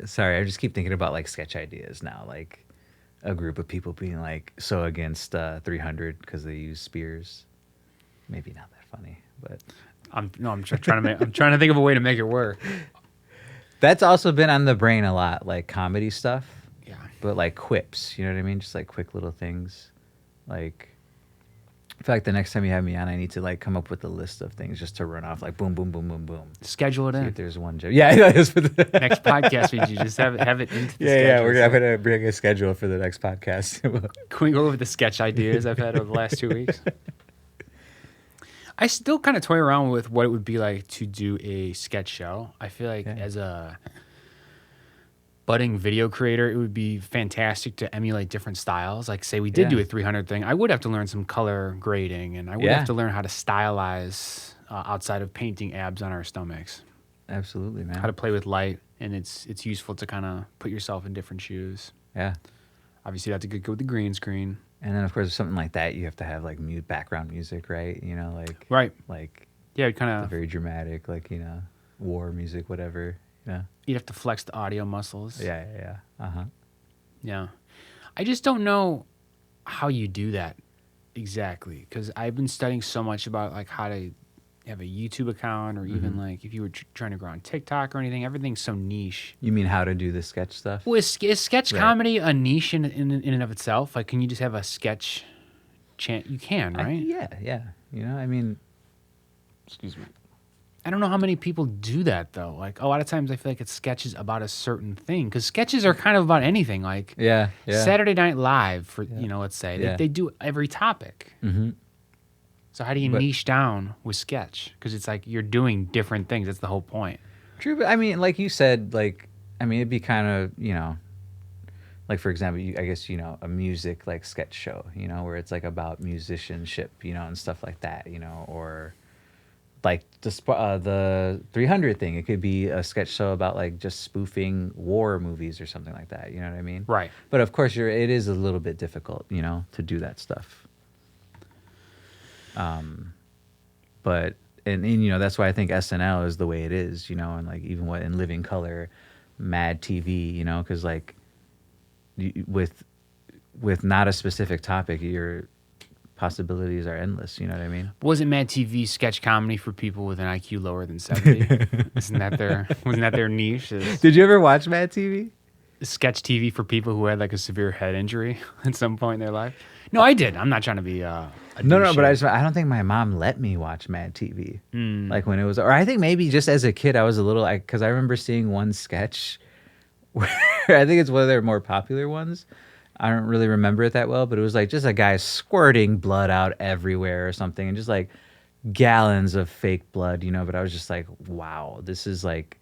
Sorry, I just keep thinking about like sketch ideas now, like a group of people being like so against 300 because they use spears. Maybe not that funny, but I'm trying to think of a way to make it work. that's also been on the brain a lot, like comedy stuff, Yeah. but like quips. You know what I mean? Just like quick little things. Like, I feel like the next time you have me on, I need to like come up with a list of things just to run off, like boom, boom, boom, boom, boom. Schedule it See in. if there's one joke. Yeah, I know. Next podcast, we just have it into the Yeah, schedule. I'm gonna bring a schedule for the next podcast. Can we go over the sketch ideas I've had over the last 2 weeks? I still kind of toy around with what it would be like to do a sketch show. I feel like Yeah. as a budding video creator, it would be fantastic to emulate different styles. Like, say we did do Yeah. a 300 thing, I would have to learn some color grading, and I would Yeah. have to learn how to stylize outside of painting abs on our stomachs. Absolutely, man. How to play with light, and it's useful to kind of put yourself in different shoes. Yeah. Obviously, you have to go with the green screen. And then, of course, something like that, you have to have like background music, right? You know, like Right. like Yeah, kind of. very dramatic, like war music, whatever. Yeah, You'd have to flex the audio muscles. yeah, yeah, yeah. Yeah. I just don't know how you do that exactly, because I've been studying so much about like how to have a YouTube account, or even like if you were trying to grow on TikTok or anything. Everything's so niche. You mean how to do the sketch stuff? Well, is sketch Right. comedy a niche in and of itself? Like, can you just have a sketch chant? You can, right? Yeah, yeah. You know, I mean, Excuse me. I don't know how many people do that though. Like, a lot of times I feel like it's sketches about a certain thing, because sketches are kind of about anything. Like yeah, yeah. Saturday Night Live, for let's say Yeah. they do every topic. Mm-hmm. So how do you niche down with sketch? Because it's like you're doing different things. That's the whole point. True, but I mean, like you said, like it'd be kind of like for example, I guess a music like sketch show, where it's like about musicianship, and stuff like that, or like the 300 thing. It could be a sketch show about like just spoofing war movies or something like that. You know what I mean? Right. But of course, it is a little bit difficult, to do that stuff. But that's why I think SNL is the way it is, and like even what in Living Color, Mad TV, because like with not a specific topic, your possibilities are endless. You know what I mean? Wasn't Mad TV sketch comedy for people with an IQ lower than 70? Wasn't that their niche? Did you ever watch Mad TV? Sketch TV for people who had like a severe head injury at some point in their life? No, I did. I'm not trying to be a No, douche but here. I don't think my mom let me watch Mad TV. Hmm. Like when it was, or I think maybe just as a kid, I was a little, because I remember seeing one sketch where I think it's one of their more popular ones. I don't really remember it that well, but it was like just a guy squirting blood out everywhere or something, and just like gallons of fake blood, But I was just like, wow, this is like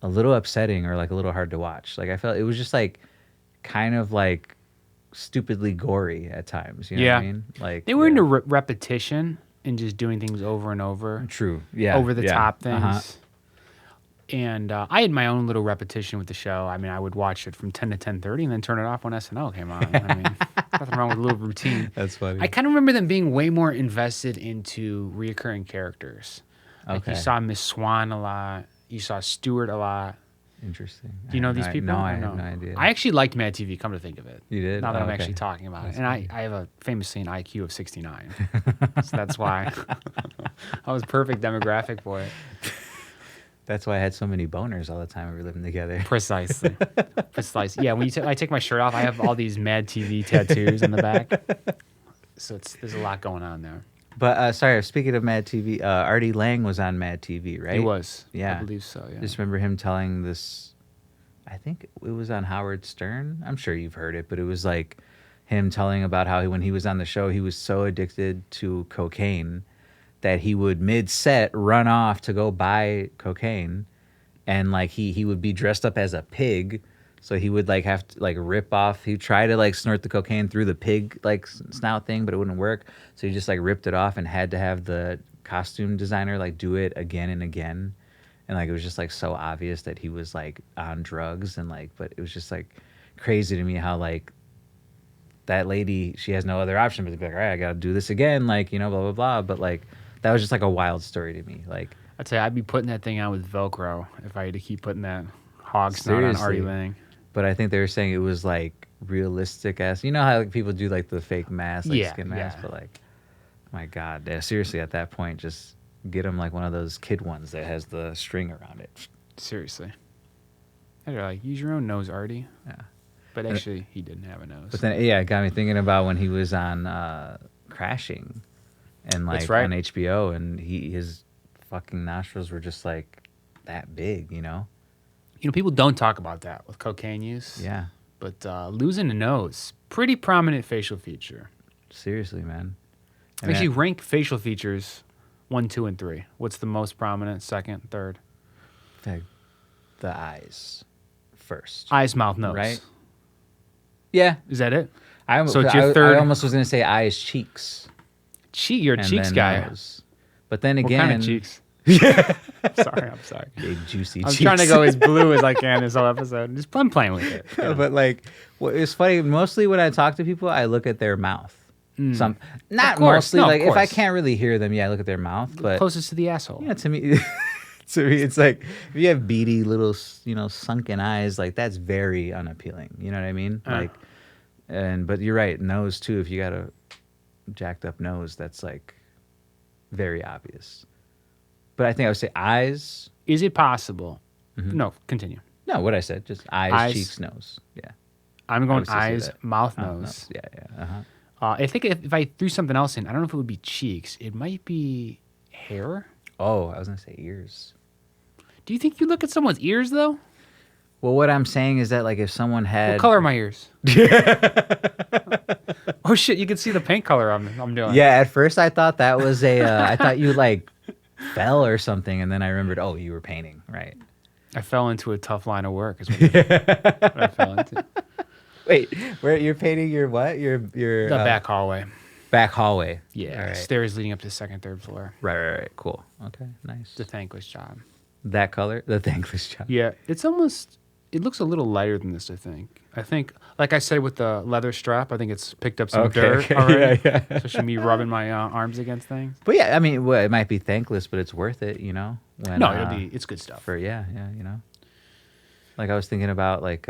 a little upsetting or like a little hard to watch. Like I felt it was just like kind of like stupidly gory at times. You know what I mean? Like They were into repetition and just doing things over and over. True. Yeah. Over the top things. Uh-huh. And I had my own little repetition with the show. I mean, I would watch it from 10 to 10:30 and then turn it off when SNL came on. I mean, nothing wrong with a little routine. That's funny. I kind of remember them being way more invested into reoccurring characters. Like you saw Miss Swan a lot. You saw Stewart a lot. Interesting. Do you know these people? No, I have no idea. I actually liked Mad TV, come to think of it. You did? Now that I'm actually talking about it. And I have a famously an IQ of 69. So that's why I was perfect demographic for it. That's why I had so many boners all the time we were living together. Precisely. Yeah, when I take my shirt off, I have all these Mad TV tattoos in the back. So there's a lot going on there. But sorry, speaking of Mad TV, Artie Lang was on Mad TV, right? He was. Yeah. I believe so, yeah. Just remember him telling this, I think it was on Howard Stern. I'm sure you've heard it, but it was like him telling about how when he was on the show, he was so addicted to cocaine that he would mid-set run off to go buy cocaine, and like he would be dressed up as a pig, so he would like have to like rip off. He'd try to like snort the cocaine through the pig like snout thing, but it wouldn't work. So he just like ripped it off and had to have the costume designer like do it again and again, and like it was just like so obvious that he was like on drugs, and like, but it was just like crazy to me how like that lady, she has no other option but to be like, all right, I gotta do this again, like, you know, blah blah blah. But like that was just like a wild story to me. Like, I'd say I'd be putting that thing on with Velcro if I had to keep putting that hog snout on Artie Lang. But I think they were saying it was like realistic as, you know how like, people do like the fake mask, like skin mask, but like, my God, yeah, seriously, at that point, just get him like one of those kid ones that has the string around it. Seriously. And they're like, use your own nose, Artie. Yeah. But actually, he didn't have a nose. But then, yeah, it got me thinking about when he was on Crashing. And like on HBO, and his fucking nostrils were just like that big, you know? You know, people don't talk about that with cocaine use. Yeah. But losing a nose, pretty prominent facial feature. Seriously, man. Actually, rank facial features 1, 2, and 3. What's the most prominent? Second, third? The eyes first. Eyes, mouth, nose. Right? Yeah. Is that it? So it's your third. I almost was going to say eyes, cheeks. You're a cheeks guy. Nose. But then again, what kind of cheeks? I'm sorry. Big juicy cheeks. I'm trying to go as blue as I can this whole episode. I'm playing with it. You know? But like, it's funny. Mostly when I talk to people, I look at their mouth. Not mostly. No, like if I can't really hear them, I look at their mouth. But closest to the asshole. Yeah, to me, it's like if you have beady little, sunken eyes, like that's very unappealing. You know what I mean? But you're right. Nose too. If you got a jacked up nose, that's like very obvious. But I think I would say eyes. Is it possible? Mm-hmm. No, continue. No, what I said, just eyes, cheeks, nose. Yeah. I'm going eyes, mouth, nose. Yeah. Uh-huh. I think if I threw something else in, I don't know if it would be cheeks. It might be hair. Oh, I was going to say ears. Do you think you look at someone's ears, though? Well, what I'm saying is that, like, if someone had... What color are my ears? Oh, shit, you can see the paint color I'm doing. Yeah, at first I thought that was I thought you, like, fell or something, and then I remembered, oh, you were painting, right? I fell into a tough line of work is what I fell into. Wait, where you're painting your what? Your the back hallway. Back hallway. Yeah, right. Stairs leading up to the second, third floor. Right. Cool. Okay, nice. The Thankless Job. That color? The Thankless Job. Yeah, it looks a little lighter than this, I think, like I said with the leather strap, I think it's picked up some dirt already. Yeah. Especially me rubbing my arms against things. But yeah, I mean, it might be thankless, but it's worth it, you know? When, it's good stuff. Yeah, you know? Like I was thinking about like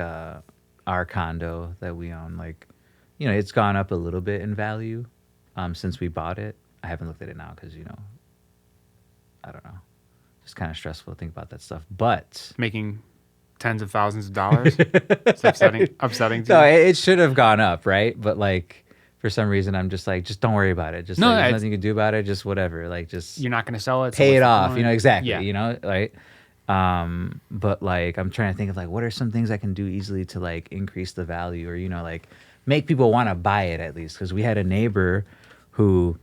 our condo that we own, like, you know, it's gone up a little bit in value since we bought it. I haven't looked at it now because, you know, I don't know. It's kind of stressful to think about that stuff. But making tens of thousands of dollars. It's upsetting to No, you. it should have gone up, right? But like for some reason I'm just like, just don't worry about it. Just no, there's nothing you can do about it, just whatever. Like just you're not gonna sell it. Pay it off, you know, exactly. Yeah. You know, right? But like I'm trying to think of like what are some things I can do easily to like increase the value or, you know, like make people want to buy it at least. Because we had a neighbor who,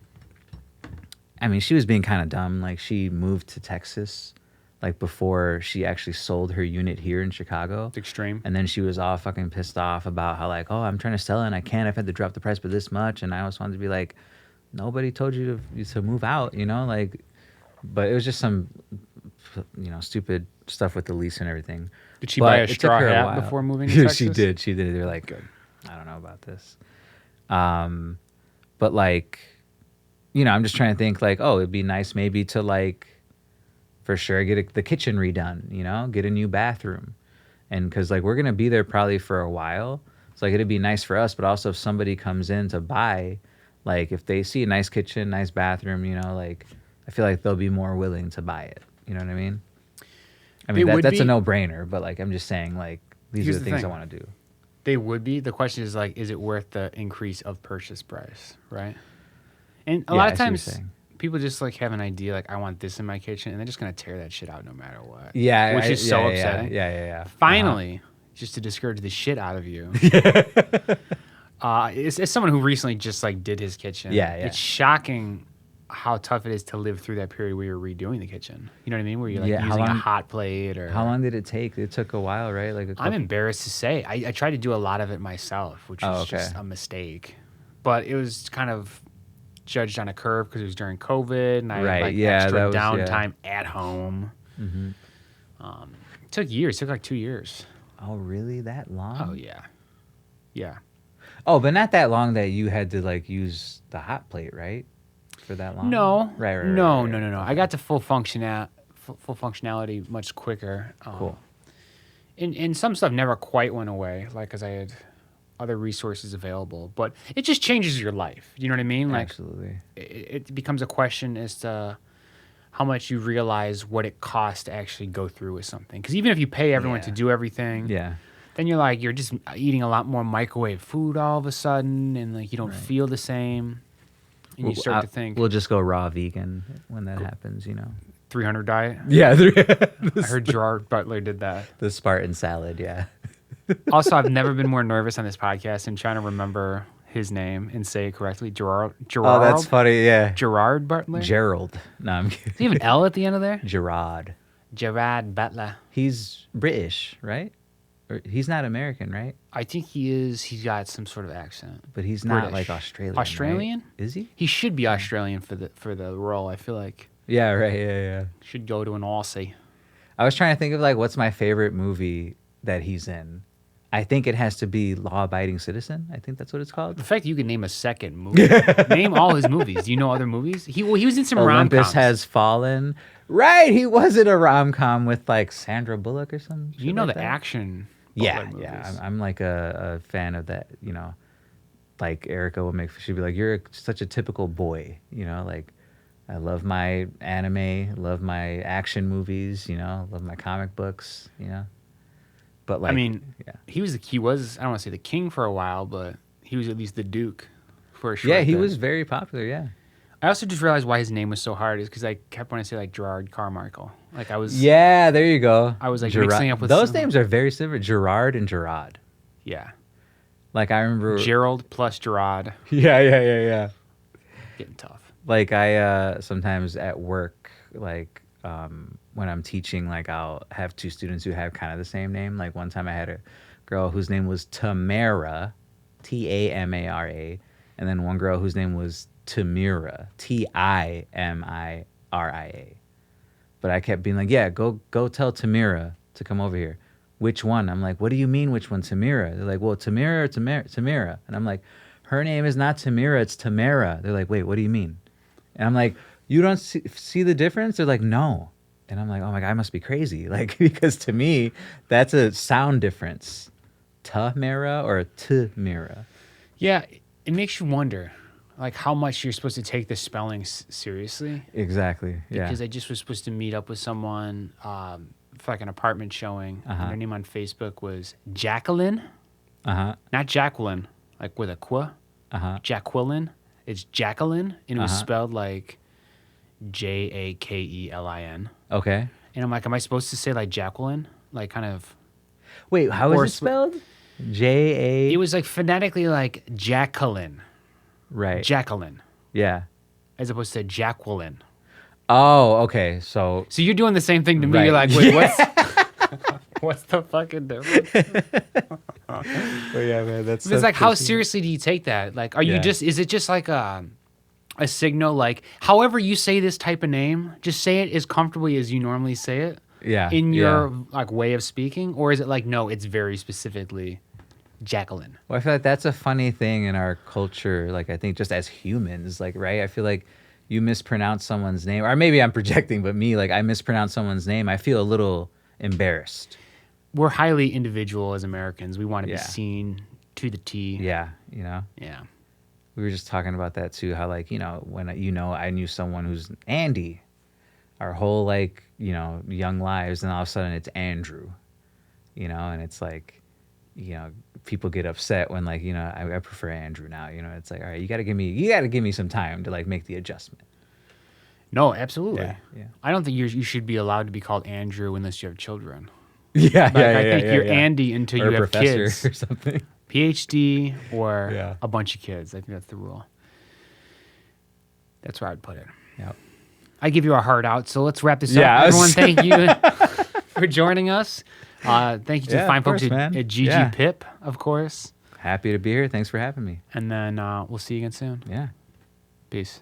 I mean, she was being kind of dumb. Like she moved to Texas like before she actually sold her unit here in Chicago. It's extreme. And then she was all fucking pissed off about how like, oh, I'm trying to sell it and I can't. I've had to drop the price by this much. And I always wanted to be like, nobody told you to move out, you know? Like, but it was just some, you know, stupid stuff with the lease and everything. Did she But buy a it took straw her a hat while. before moving to Yeah, Texas? she did. She did. They're like, Good. I don't know about this. But like, you know, I'm just trying to think like, oh, it'd be nice maybe to like, for sure, get the kitchen redone, you know, get a new bathroom. And because like we're going to be there probably for a while. So like it'd be nice for us, but also if somebody comes in to buy, like if they see a nice kitchen, nice bathroom, you know, like I feel like they'll be more willing to buy it. You know what I mean? I mean, that's a no-brainer, but like I'm just saying like these are the things I want to do. They would be. The question is like, is it worth the increase of purchase price, right? And a lot of times people just like have an idea like I want this in my kitchen and they're just going to tear that shit out no matter what. Yeah. Which is so upsetting. Yeah. Finally, just to discourage the shit out of you. It's someone who recently just like did his kitchen. Yeah. It's shocking how tough it is to live through that period where you're redoing the kitchen. You know what I mean? Where you're like using a hot plate or... How long did it take? It took a while, right? Like I'm embarrassed to say. I tried to do a lot of it myself, which was just a mistake. But it was kind of judged on a curve because it was during COVID and I had like extra downtime at home. Mm-hmm. It took years. It took like 2 years. Oh, really? That long? Oh, yeah. Yeah. Oh, but not that long that you had to like use the hot plate, right? For that long? No. Right. No. I got to full functionality much quicker. Cool. And some stuff never quite went away, like because I had other resources available. But it just changes your life. You know what I mean? Like, absolutely. It becomes a question as to how much you realize what it costs to actually go through with something. Because even if you pay everyone to do everything, then you're just eating a lot more microwave food all of a sudden, and like you don't feel the same. And you start to think we'll just go raw vegan when that happens, you know. 300 diet. Yeah, I heard Gerard Butler did that. The Spartan salad, yeah. Also, I've never been more nervous on this podcast. I'm trying to remember his name and say it correctly. Gerard. Oh, that's funny. Yeah. Gerard Butler. Gerald. No, I'm kidding. Is he have an L at the end of there? Gerard Butler. He's British, right? Or he's not American, right? I think he is. He's got some sort of accent. But he's not like Australian. Australian? Right? Is he? He should be Australian for the role. I feel like. Yeah. Right. Yeah. Should go to an Aussie. I was trying to think of like what's my favorite movie that he's in. I think it has to be Law Abiding Citizen. I think that's what it's called. The fact that you can name a second movie. Name all his movies. Do you know other movies? He was in some rom-coms. Olympus Has Fallen. Right, he was in a rom-com with like Sandra Bullock or something. You know like the action. Yeah. I'm like a fan of that, you know. Like Erica will she'd be like, you're such a typical boy, you know, like I love my anime, love my action movies, you know, love my comic books, you know. But like, I mean, he was I don't want to say the king for a while, but he was at least the Duke for a short Yeah, he bit. was very popular, yeah. I also just realized why his name was so hard is because I kept wanting to say like Gerard Carmichael. Like I was. Yeah, there you go. I was like mixing up with those names are very similar. Gerard and Gerard. Yeah. Like I remember Gerald plus Gerard. Yeah. Getting tough. Like I sometimes at work, like when I'm teaching, like I'll have two students who have kind of the same name. Like one time I had a girl whose name was Tamara, Tamara, and then one girl whose name was Timira, Timira. But I kept being like, yeah, go tell Tamira to come over here. Which one? I'm like, what do you mean which one? Tamira. They're like, well, Tamira or Tamira. And I'm like, her name is not Tamira, it's Tamara. They're like, wait, what do you mean? And I'm like, you don't see the difference? They're like, no. And I'm like, oh my God, I must be crazy. Like, because to me, that's a sound difference. Tamara or Tamira. Yeah, it makes you wonder, like, how much you're supposed to take the spelling seriously. Exactly, yeah. Because I just was supposed to meet up with someone for like an apartment showing. And their name on Facebook was Jacqueline. Not Jacqueline, like with a qua. Jacqueline. It's Jacqueline, and it was spelled like Jakelin. Okay. And I'm like, am I supposed to say like Jacqueline? Like kind of. Wait, how is it spelled? J-A? It was like phonetically like Jacqueline. Right. Jacqueline. Yeah. As opposed to Jacqueline. Oh, okay. So you're doing the same thing to me. Right. You're like, wait, what's the fucking difference? But yeah, man, that's. It's like, how seriously do you take that? Like, are you just? Is it just like a signal? Like, however you say this type of name, just say it as comfortably as you normally say it. Yeah. in yeah. your like way of speaking, or is it like no, it's very specifically Jacqueline? Well, I feel like that's a funny thing in our culture. Like, I think just as humans, like, right? I feel like you mispronounce someone's name, or maybe I'm projecting, but me, like, I mispronounce someone's name, I feel a little embarrassed. We're highly individual as Americans. We want to be Yeah. seen to the T. Yeah, you know? Yeah. We were just talking about that too, how, like, when, I knew someone who's Andy, our whole, like, young lives, and all of a sudden it's Andrew, and it's like, people get upset when, like, I prefer Andrew now, it's like, all right, you got to give me some time to, like, make the adjustment. No, absolutely. Yeah. I don't think you should be allowed to be called Andrew unless you have children. Yeah, Like, I think you're Andy until or you a have professor kids, or something. PhD, or Yeah. a bunch of kids. I think that's the rule. That's where I'd put it. Yep. I give you a heart out, so let's wrap this Yeah, up. I was- Everyone, thank you for joining us. Thank you to the Yeah, fine of folks course, man. at GG Yeah. Pip, of course. Happy to be here. Thanks for having me. And then we'll see you again soon. Yeah. Peace.